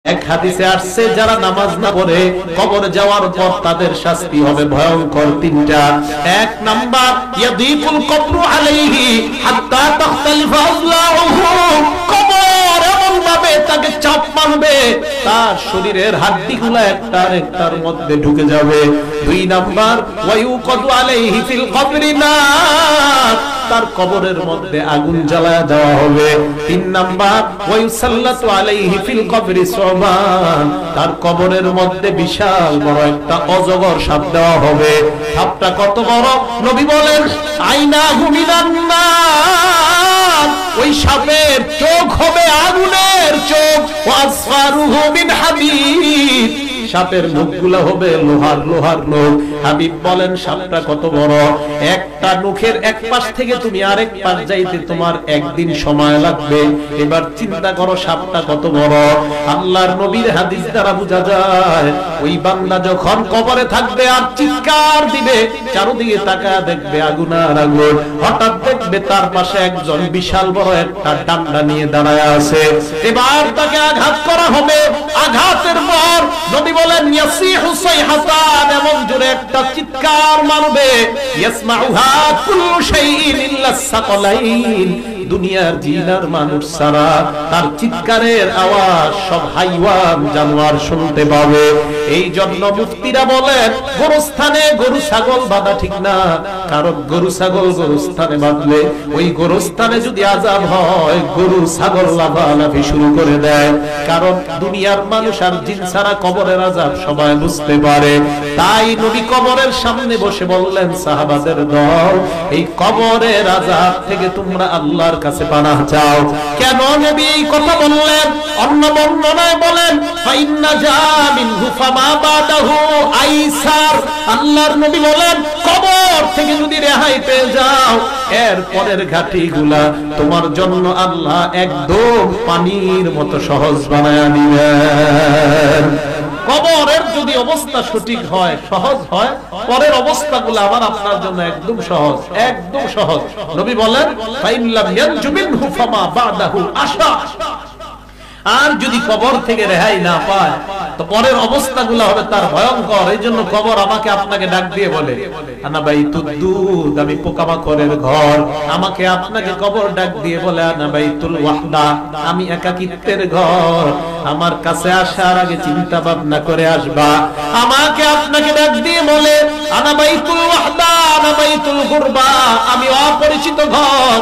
এক হাদিসে আসছে যারা নামাজ না পড়ে কবর যাওয়ার পর তাদের শাস্তি হবে ভয়ঙ্কর তিনটা। এক নাম্বার ইয়াদিকুল কবরু আলাইহি হাত্তা তাখতালিফা আযলাউহু, কবর এমন ভাবে তাকে চাপ মারবে তার শরীরের হাড্ডিগুলো একটার একটার মধ্যে ঢুকে যাবে। দুই নাম্বার ওয়ায়ুকাদু আলাইহি ফিল কবরি নার, তার কবরের মধ্যে আগুন জ্বালায়া দেওয়া হবে। তিন নাম্বার ওয়ায়ুসাল্লাতু আলাইহি ফিল কবরি সুবান, তার কবরের মধ্যে বিশাল বড় একটা অজগর সাপ দেওয়া হবে। সাপটা কত বড়? নবী বলেন আইনাহু মিনান নার, ওই সাপের চোখ হবে আগুনের চোখ। ওয়াসফারুহু মিন হাদিদ, সাপের মুখগুলো হবে লোহার লোহার নখ। হাবিব বলেন সাপটা কত বড়? একটা নখের এক পাশ থেকে তুমি আরেক পাশ যাইতে তোমার একদিন সময় লাগবে। এবার চিন্তা করো সাপটা কত বড়। আল্লাহর নবীর হাদিস দ্বারা বোঝা যায় ওই বান্দা যখন কবরে থাকবে আর চিৎকার দিবে, চারদিকে তাকায় দেখবে আগুন আর আগুন। হঠাৎ দেখবে তার পাশে একজন বিশাল বড় একটা ডান্ডা নিয়ে দাঁড়ায় আছে। এবার তাকে আঘাত করা হবে। আঘাতের পর নবী বলেন ইয়াসিহু সাইহাতান, এমন জোরে একটা চিৎকার মারবে ইয়াসমাউহা কুল্লু শাইইন ইল্লা সাকালাইন, দুনিয়ার জিনার মানুষ ছাড়া তার চিৎকারের আওয়াজ সব হাইওয়ান জানোয়ার শুনতে পাবে। এই জন্য মুফতিরা বলেন গোরস্থানে গরু ছাগল বাঁধা ঠিক না, কারণ গরু ছাগল গোরস্থানে বাঁধলে ওই গোরস্থানে যদি আযাব হয় গরু ছাগল লাফালাফি শুরু করে দেয়। কারণ দুনিয়ার মানুষ আর জিন ছাড়া কবরের আযাব সবাই বুঝতে পারে। তাই নবী কবরের সামনে বসে বললেন সাহাবাদের দল, এই কবরের আযাব থেকে তোমরা আল্লাহর কাছে পানাহ চাও। কেন নবী এই কথা বললেন? অন্য বর্ণনায় বলেন ফাইন্না জামিনহু ফামা বাদাহু আইসার, আল্লাহর নবী বলেন কবর থেকে যদি রেহাই পেয়ে যাও এর পরের ঘাটিগুলা তোমার জন্য আল্লাহ একদম পানির মতো সহজ বানায়া দিবেন। কবরের যদি অবস্থা সঠিক হয়, সহজ হয়, পরের অবস্থাগুলো আবার আপনার জন্য একদম সহজ, একদম সহজ। নবী বলেন ফাইন লাম ইয়ানজু মিনহু ফামা বাদাহু আশা, আর যদি কবর থেকে রেহাই না পায় তো পরের অবস্থাগুলো হবে তার ভয়ঙ্কর। এই জন্য কবর আমাকে আপনাকে ডাক দিয়ে বলে আনা বাইতুদ দুদ, আমি পোকামাকড়ের ঘর। আমাকে আপনাকে কবর ডাক দিয়ে বলে আনা বাইতুল ওয়াহদা, আমি একাকিত্বের ঘর। আমার কাছে আসার আগে চিন্তা ভাবনা করে আসবা। আমাকে আপনাকে ডাক দিয়ে বলে আনা বাইতুল ওয়াহদা, আনা বাইতুল গুরবা, আমি অপরিচিত ঘর,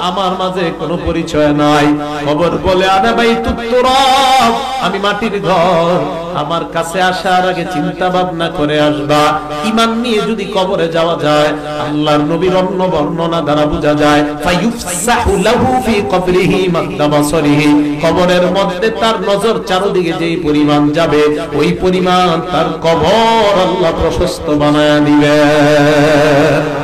আমার মাঝে কোনো পরিচয় নাই। কবর বলে আনা বাইতুত তুরাব, আমি মাটির ঘর। আমার কাছে আসার আগে চিন্তা ভাবনা করে আসবা। ঈমান নিয়ে যদি কবরে যাওয়া যায়, আল্লাহর নবীর অন্য বর্ণনা দ্বারা বোঝা যায় ফায়ুফসাহু লাহু ফি কবরিহি মাদ্দা বাসরিহি, কবরের মধ্যে তার নজর চারদিকে যেই পরিমাণ যাবে ওই পরিমাণ তার কবর আল্লাহ প্রশস্ত বানায়া দিবেন।